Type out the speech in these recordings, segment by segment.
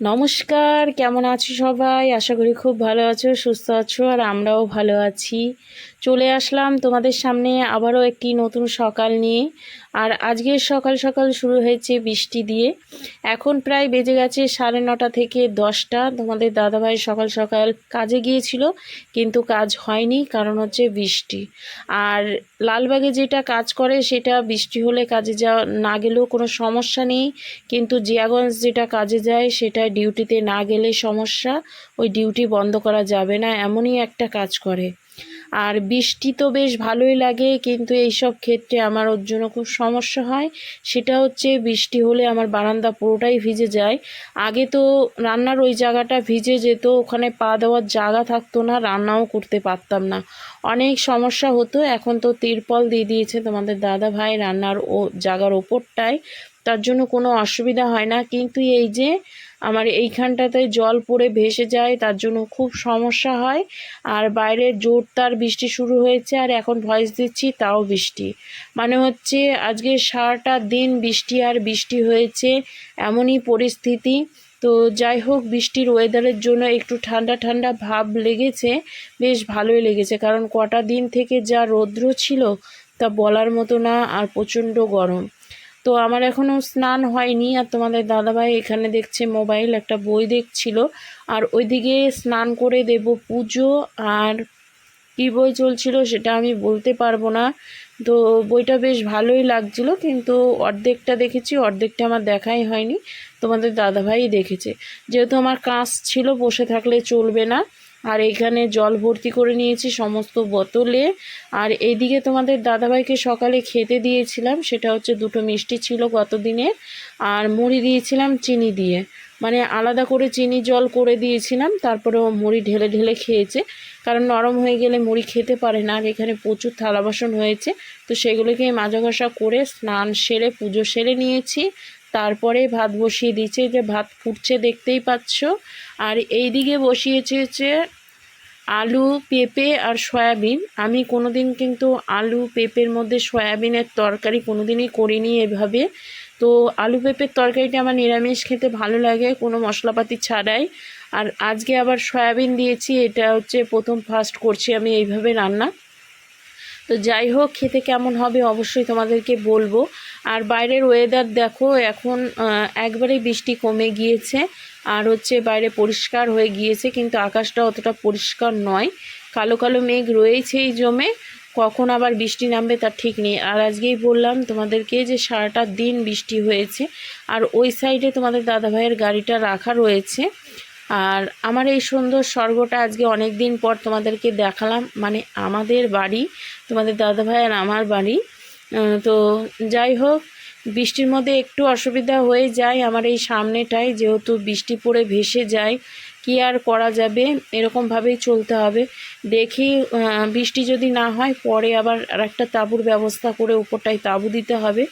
নমস্কার, কেমন আছো সবাই? আশা করি খুব ভালো আছো, সুস্থ আছো, আর আমরাও ভালো আছি। চলে আসলাম তোমাদের সামনে আবারও একটি নতুন সকাল নিয়ে। আর আজকের সকাল সকাল শুরু হয়েছে বৃষ্টি দিয়ে। এখন প্রায় বেজে গেছে 9:30 থেকে 10টা। তোমাদের দাদাভাই সকাল সকাল কাজে গিয়েছিল, কিন্তু কাজ হয়নি, কারণ হচ্ছে বৃষ্টি। আর লালবাগে যেটা কাজ করে সেটা বৃষ্টি হলে কাজে যাওয়া না গেলেও কোনো সমস্যা নেই, কিন্তু জিয়াগঞ্জ যেটা কাজে যায় সেটা ডিউটিতে না গেলে সমস্যা, ওই ডিউটি বন্ধ করা যাবে না, এমনই একটা কাজ করে। আর বৃষ্টি তো বেশ ভালোই লাগে, কিন্তু এইসব ক্ষেত্রে আমার ওর জন্য খুব সমস্যা হয়। সেটা হচ্ছে বৃষ্টি হলে আমার বারান্দা পুরোটাই ভিজে যায়। আগে তো রান্নার ওই জায়গাটা ভিজে যেত, ওখানে পা দেওয়ার জায়গা থাকতো না, রান্নাও করতে পারতাম না, অনেক সমস্যা হতো। এখন তো তিরপল দিয়ে দিয়েছে তোমাদের দাদা ভাই রান্নার ও জায়গার ওপরটায়, তার জন্য কোনো অসুবিধা হয় না। কিন্তু এই যে আমার এইখানটাতে জল পড়ে ভেসে যায়, তার জন্য খুব সমস্যা হয়। আর বাইরে জোরদার বৃষ্টি শুরু হয়েছে, আর এখন ভয়েস দিচ্ছি তাও বৃষ্টি, মানে হচ্ছে আজকে সারাটা দিন বৃষ্টি আর বৃষ্টি হয়েছে, এমনই পরিস্থিতি। তো যাই হোক, বৃষ্টির ওয়েদারের জন্য একটু ঠান্ডা ঠান্ডা ভাব লেগেছে, বেশ ভালোই লেগেছে, কারণ কটা দিন থেকে যা রৌদ্র ছিল তা বলার মতো না, আর প্রচণ্ড গরম। তো আমার এখনও স্নান হয়নি, আর তোমাদের দাদাভাই এখানে দেখছে মোবাইল, একটা বই দেখছিল। আর ওইদিকে স্নান করে দেব পুজো। আর কী বই চলছিল সেটা আমি বলতে পারবো না। তো বইটা বেশ ভালোই লাগছিল, কিন্তু অর্ধেকটা দেখেছি, অর্ধেকটা আমার দেখাই হয়নি, তোমাদের দাদাভাই দেখেছে। যেহেতু আমার কাজ ছিল, বসে থাকলে চলবে না। আর এখানে জল ভর্তি করে নিয়েছি সমস্ত বোতলে। আর এইদিকে তোমাদের দাদাভাইকে সকালে খেতে দিয়েছিলাম, সেটা হচ্ছে 2টো মিষ্টি ছিল গত দিনে, আর মুড়ি দিয়েছিলাম চিনি দিয়ে, মানে আলাদা করে চিনি জল করে দিয়েছিলাম, তারপরে ও মুড়ি ঢেলে ঢেলে খেয়েছে, কারণ নরম হয়ে গেলে মুড়ি খেতে পারে না। আর এখানে প্রচুর থালা বাসন হয়েছে, তো সেগুলোকে মাজা ঘষা করে স্নান সেরে পুজো সেরে নিয়েছি। তারপরে ভাত বসিয়ে দিয়েছে, যে ভাত ফুটছে দেখতেই পাচ্ছ। আর এই দিকে বসিয়েছে হচ্ছে আলু, পেঁপে আর সয়াবিন। আমি কোনোদিন কিন্তু আলু পেঁপের মধ্যে সয়াবিনের তরকারি কোনোদিনই করিনি এভাবে। তো আলু পেঁপের তরকারিটা আমার নিরামিষ খেতে ভালো লাগে, কোনো মশলাপাতি ছাড়াই। আর আজকে আবার সয়াবিন দিয়েছি, এটা হচ্ছে প্রথম ফার্স্ট করছি আমি এইভাবে রান্না। তো যাই হোক, খেতে কেমন হবে অবশ্যই তোমাদেরকে বলবো। আর বাইরের ওয়েদার দেখো, এখন একবারেই বৃষ্টি কমে গিয়েছে, আর হচ্ছে বাইরে পরিষ্কার হয়ে গিয়েছে, কিন্তু আকাশটা অতটা পরিষ্কার নয়, কালো কালো মেঘ রয়েছেই জমে, কখন আবার বৃষ্টি নামবে তার ঠিক নেই। আর আজকেই বললাম তোমাদেরকে যে সারাটা দিন বৃষ্টি হয়েছে। আর ওই সাইডে তোমাদের দাদাভাইয়ের গাড়িটা রাখা রয়েছে। আর আমার এই সুন্দর স্বর্গটা আজকে অনেক দিন পর তোমাদেরকে দেখালাম, মানে আমাদের বাড়ি, তোমাদের দাদাভাই আর আমার বাড়ি। তো যাই হোক, বৃষ্টির মধ্যে একটু অসুবিধা হয়ে যায় আমার এই সামনেটায়, যেহেতু বৃষ্টি পড়ে ভেসে যায়, কি আর করা যাবে, এরকমভাবেই চলতে হবে। দেখি বৃষ্টি যদি না হয় পরে আবার আরেকটা তাঁবুর ব্যবস্থা করে উপরটায় তাঁবু দিতে হবে।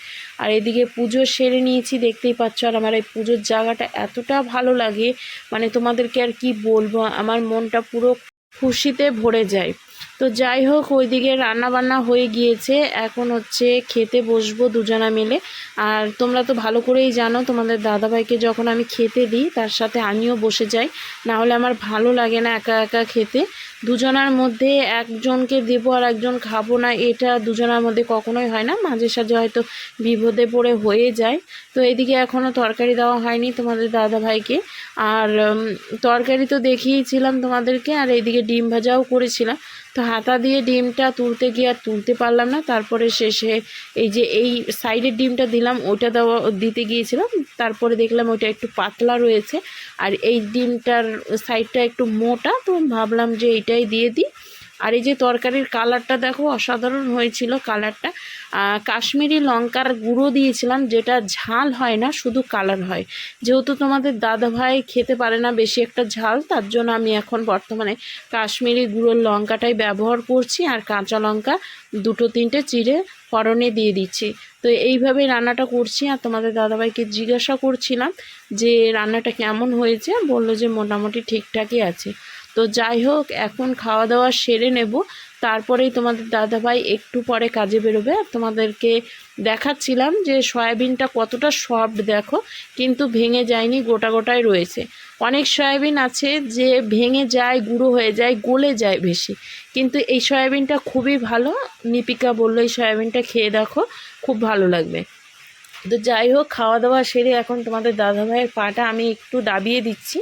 আর এদিকে পুজো সেরে নিয়েছি দেখতেই পাচ্ছ। আর আমার এই পুজোর জায়গাটা এতটা ভালো লাগে, মানে তোমাদেরকে আর কি বলবো, আমার মনটা পুরো খুশিতে ভরে যায়। তো যাই হোক, ওইদিকে রান্না বান্না হয়ে গিয়েছে, এখন হচ্ছে খেতে বসবো দুজনা মিলে। আর তোমরা তো ভালো করেই জানো, তোমাদের দাদাভাইকে যখন আমি খেতে দিই তার সাথে আমিও বসে যাই, না হলে আমার ভালো লাগে না একা একা খেতে। দুজনার মধ্যে একজনকে দেবো আর একজন খাবো না, এটা দুজনার মধ্যে কখনোই হয় না, মাঝে সাঝে হয়তো বিপদে পড়ে হয়ে যায়। তো এদিকে এখনও তরকারি দেওয়া হয়নি তোমাদের দাদাভাইকে। আর তরকারি তো দেখিয়েছিলাম তোমাদেরকে, আর এইদিকে ডিম ভাজাও করেছিলাম। তো হাতা দিয়ে ডিমটা তুলতে গিয়ে আর তুলতে পারলাম না, তারপরে শেষে এই যে এই সাইডের ডিমটা দিলাম, ওইটা দিতে গিয়েছিলাম, তারপরে দেখলাম ওইটা একটু পাতলা রয়েছে, আর এই ডিমটার সাইডটা একটু মোটা, তো ভাবলাম যে এইটাই দিয়ে দিই। আর এই যে তরকারির কালারটা দেখো, অসাধারণ হয়েছিল কালারটা। কাশ্মীরি লঙ্কার গুঁড়ো দিয়েছিলাম, যেটা ঝাল হয় না, শুধু কালার হয়। যেহেতু তোমাদের দাদাভাই খেতে পারে না বেশি একটা ঝাল, তার জন্য আমি এখন বর্তমানে কাশ্মীরি গুঁড়োর লঙ্কাটাই ব্যবহার করছি, আর কাঁচা লঙ্কা 2-3টে চিড়ে ফোড়নে দিয়ে দিচ্ছি। তো এইভাবে রান্নাটা করছি। আর তোমাদের দাদাভাইকে জিজ্ঞাসা করছিলাম যে রান্নাটা কেমন হয়েছে, বললো যে মোটামুটি ঠিকঠাকই আছে। তো যাই হোক, এখন খাওয়া দাওয়া সেরে নেব, তারপরেই তোমাদের দাদাভাই একটু পরে কাজে বেরোবে। আর তোমাদেরকে দেখাচ্ছিলাম যে সয়াবিনটা কতটা সফট দেখো, কিন্তু ভেঙে যায়নি, গোটা গোটায় রয়েছে। অনেক সয়াবিন আছে যে ভেঙে যায়, গুঁড়ো হয়ে যায়, গলে যায় বেশি, কিন্তু এই সয়াবিনটা খুবই ভালো। নিপিকা বললো এই সয়াবিনটা খেয়ে দেখো, খুব ভালো লাগবে। তো যাই হোক, খাওয়া দাওয়া সেরে এখন তোমাদের দাদাভাইয়ের পাটা আমি একটু দাবিয়ে দিচ্ছি,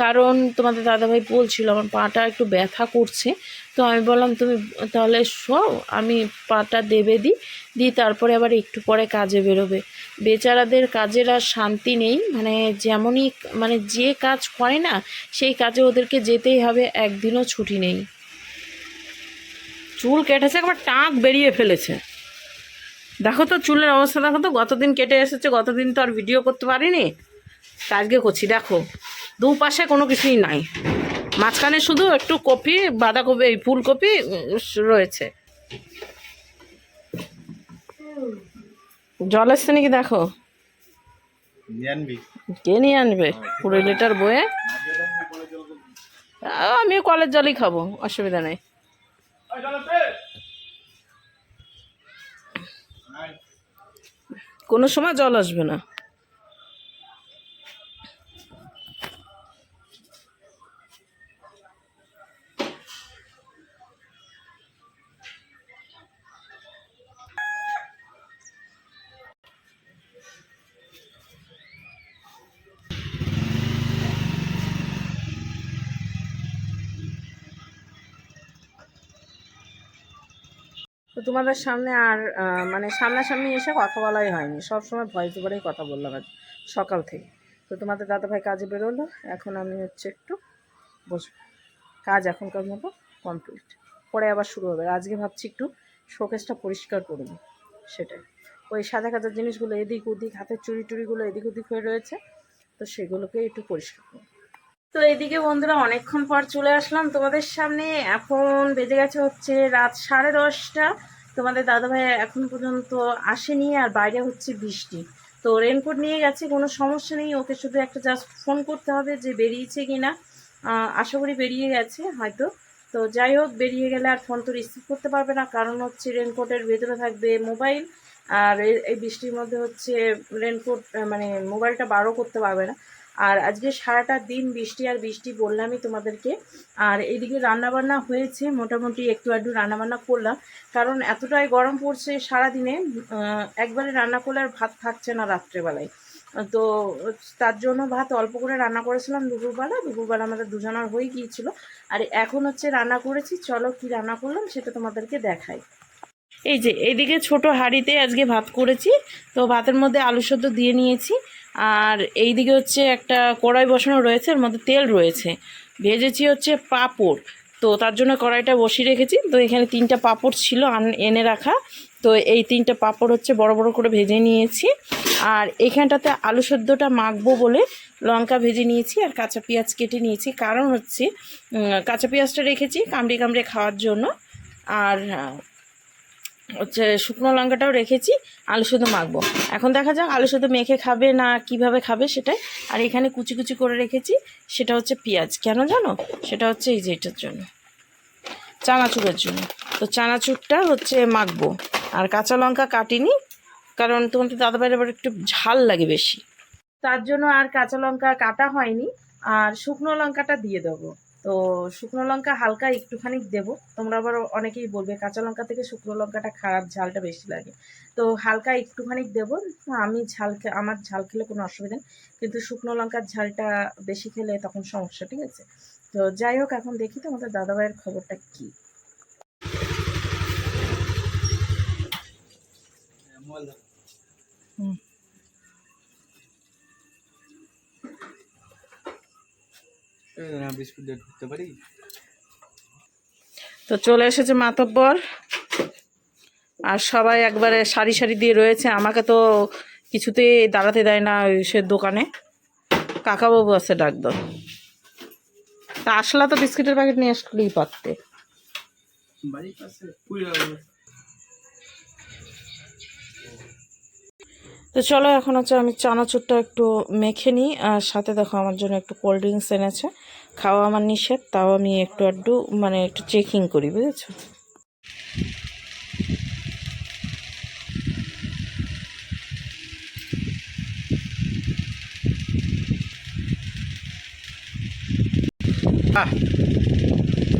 কারণ তোমাদের দাদাভাই বলছিল আমার পাটা একটু ব্যথা করছে। তো আমি বললাম তুমি তাহলে শোও, আমি পাটা দেবে দিই তারপরে আবার একটু পরে কাজে বেরোবে। বেচারাদের কাজের আর শান্তি নেই, মানে যেমনই মানে যে কাজ করে না সেই কাজে ওদেরকে যেতেই হবে, একদিনও ছুটি নেই। চুল কেটেছে, একবার টাক বেরিয়ে ফেলেছে। দেখো তো চুলের অবস্থা, দেখো তো, গতদিন কেটে এসেছে, গতদিন তো আর ভিডিও করতে পারিনি, আজকে করছি। দেখো দুপাশে কোনো কিছুই নাই, মাঝখানে শুধু একটু কপি, বাঁধাকপি, এই ফুলকপি রয়েছে। জল এসছে নাকি দেখো, কে নিয়ে আনবে 20 লিটার বয়ে? আমি কলের জলই খাবো, অসুবিধা নেই। কোনো সময় জল আসবে না। তো তোমাদের সামনে আর মানে সামনাসামনি এসে কথা বলাই হয়নি, সব সময় ভয়েস ওভারেই কথা বললাম আজ সকাল থেকে। তো তোমাদের দাদাভাই কাজে বেরোলো, এখন আমি হচ্ছে একটু বসবো, কাজ এখনকার মতো কমপ্লিট, পরে আবার শুরু হবে। আজকে ভাবছি একটু শোকেসটা পরিষ্কার করবো, সেটাই। ওই সাদা কাজের জিনিসগুলো এদিক ওদিক, হাতের চুড়ি টুড়িগুলো এদিক ওদিক হয়ে রয়েছে, তো সেগুলোকে একটু পরিষ্কার করবো। তো এদিকে বন্ধুরা অনেকক্ষণ পর চলে আসলাম তোমাদের সামনে। এখন বেজে গেছে হচ্ছে রাত 10:30। তোমাদের দাদাভাই এখন পর্যন্ত আসেনি, আর বাইরে হচ্ছে বৃষ্টি। তো রেনকোট নিয়ে গেছে, কোনো সমস্যা নেই, ওকে শুধু একটা জাস্ট ফোন করতে হবে যে বেরিয়েছে কি না। আশা করি বেরিয়ে গেছে হয়তো। তো যাই হোক, বেরিয়ে গেলে আর ফোন তো রিসিভ করতে পারবে না, কারণ হচ্ছে রেনকোটের ভেতরে থাকবে মোবাইল, আর এই বৃষ্টির মধ্যে হচ্ছে রেনকোট মানে মোবাইলটা বারও করতে পারবে না। আর আজকে সারাটা দিন বৃষ্টি আর বৃষ্টি বললামই তোমাদেরকে। আর এইদিকে রান্নাবান্না হয়েছে, মোটামুটি একটু আধটু রান্নাবান্না করলাম, কারণ এতটাই গরম পড়ছে সারাদিনে, একবারে রান্না করলে আর ভাত থাকছে না রাত্রেবেলায়। তো তার জন্য ভাত অল্প করে রান্না করেছিলাম দুপুরবেলা আমাদের দুজনের হয়ে গিয়েছিল। আর এখন হচ্ছে রান্না করেছি, চলো কি রান্না করলাম সেটা তোমাদেরকে দেখাই। এই যে এইদিকে ছোট হাঁড়িতে আজকে ভাত করেছি, তো ভাতের মধ্যে আলু সেদ্ধ দিয়ে নিয়েছি। আর এইদিকে হচ্ছে একটা কড়াই বসানো রয়েছে, এর মধ্যে তেল রয়েছে, ভেজেছি হচ্ছে পাঁপড়। তো তার জন্য কড়াইটা বসিয়ে রেখেছি। তো এখানে 3টা পাঁপড় ছিল এনে রাখা, তো এই 3টে পাঁপড় হচ্ছে বড় বড় করে ভেজে নিয়েছি। আর এখানটাতে আলু সেদ্ধটা মাখবো বলে লঙ্কা ভেজে নিয়েছি, আর কাঁচা পেঁয়াজ কেটে নিয়েছি, কারণ হচ্ছে কাঁচা পেঁয়াজটা রেখেছি কামড়ে কামড়ে খাওয়ার জন্য। আর হচ্ছে শুকনো লঙ্কাটাও রেখেছি, আলু সেদ্ধ মাখবো। এখন দেখা যাক আলু সেদ্ধ মেখে খাবে না কিভাবে খাবে সেটাই। আর এখানে কুচি কুচি করে রেখেছি, সেটা হচ্ছে পেঁয়াজ, কেন জানো? সেটা হচ্ছে এই যে এটার জন্য, চানাচুরের জন্য। তো চানাচুরটা হচ্ছে মাখবো। আর কাঁচা লঙ্কা কাটিনি, কারণ তোমাদের দাদাভাইয়ের আবার একটু ঝাল লাগে বেশি, তার জন্য আর কাঁচা লঙ্কা কাটা হয়নি। আর শুকনো লঙ্কাটা দিয়ে দেবো। তো শুকনো লঙ্কা হালকা একটুখানি দেবো, তোমরা আবার অনেকেই বলবে কাঁচা লঙ্কা থেকে শুকনো লঙ্কাটা খারাপ, ঝালটা বেশি লাগে। তো হালকা একটুখানি দেবো। আমি আমার ঝাল খেলে কোনো অসুবিধা নেই, কিন্তু শুকনো লঙ্কার ঝালটা বেশি খেলে তখন সমস্যা, ঠিক আছে? তো যাই হোক, এখন দেখি তোমাদের দাদাভাইয়ের খবরটা কী। তো চলে এসেছে মাতব্বর, আর সবাই একবারে সারি সারি দিয়ে রয়েছে, আমাকে তো কিছুতেই দাঁড়াতে দেয় না সে দোকানে। কাকাবাবু আছে, ডাক দাও। তা আসলা তো বিস্কিটের প্যাকেট নিয়ে আসলেই পারতে। তো চলো এখন হচ্ছে আমি চানাচুরটা একটু মেখে নিই, আর সাথে দেখো আমার জন্য একটু কোল্ড ড্রিঙ্কস এনেছে। খাওয়া আমার নিষেধ, তাও আমি একটু আধটু মানে একটু চেকিং করি, বুঝেছো?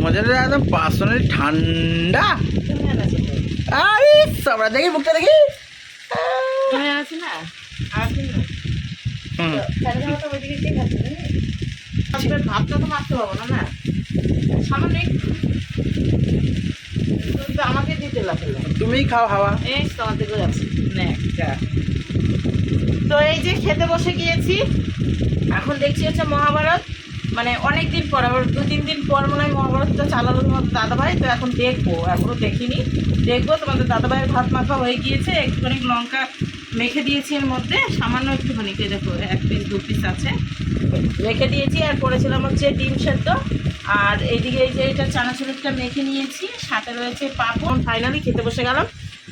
মজাটা একদম পার্সোনালি ঠান্ডা। তুমি আনাছো তো? আরে সবরা দেখি মুখটা দেখি। তুমি আনাছো না? আর দিন না। হুম তাহলে তো ওইদিকে কে খাচ্ছে জানি? আসলে ভাতটা তো মারতে পারবো না, না? সামান্য একটু। তুমি তো আমাকে দিতে লাগলো। তুমিই খাও হাওয়া। এই তোমার দিকে যাচ্ছে। নে, যা। তো এই যে খেতে বসে গিয়েছি, এখন দেখছি হচ্ছে মহাভারত, মানে অনেক দিন পর, আবার 2-3 দিন পর মনে হয় মহাভারতটা চালালো তোমাদের দাদাভাই। তো এখন দেখবো, এখনো দেখিনি, দেখবো। তোমাদের দাদাভাইয়ের ভাত মাখা হয়ে গিয়েছে, একটুখানি লঙ্কা মেখে দিয়েছি এর মধ্যে, সামান্য একটুখানি, কে দেখো 1 পিস 2 পিস আছে, মেখে দিয়েছি। আর করেছিলাম হচ্ছে ডিম সেদ্ধ, আর এইদিকে এই যে এটা চানাচুরটা মেখে নিয়েছি, সাথে রয়েছে পাঁপড়। ফাইনালি খেতে বসে গেলাম।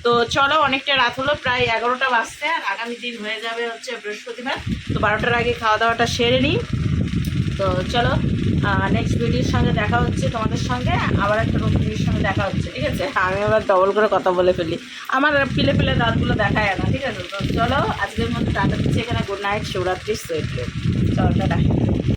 তো চলো, অনেকটা রাত হলো, প্রায় 11টা বাজছে, আর আগামী দিন হয়ে যাবে হচ্ছে বৃহস্পতিবার। তো 12টার আগে খাওয়া দাওয়াটা সেরে নিই। তো চলো, নেক্সট ভিডিওর সঙ্গে দেখা হচ্ছে তোমাদের সঙ্গে, আবার একটা নতুন ভিডিওর সঙ্গে দেখা হচ্ছে, ঠিক আছে? আমি আবার ডবল করে কথা বলে ফেলি, আমার পিলে পিলে দাঁতগুলো দেখায় না, ঠিক আছে? তো চলো, আজকের মতো টাটা দিচ্ছি এখানে। Good night, Shivratri, sweet dream. চলো টাটা।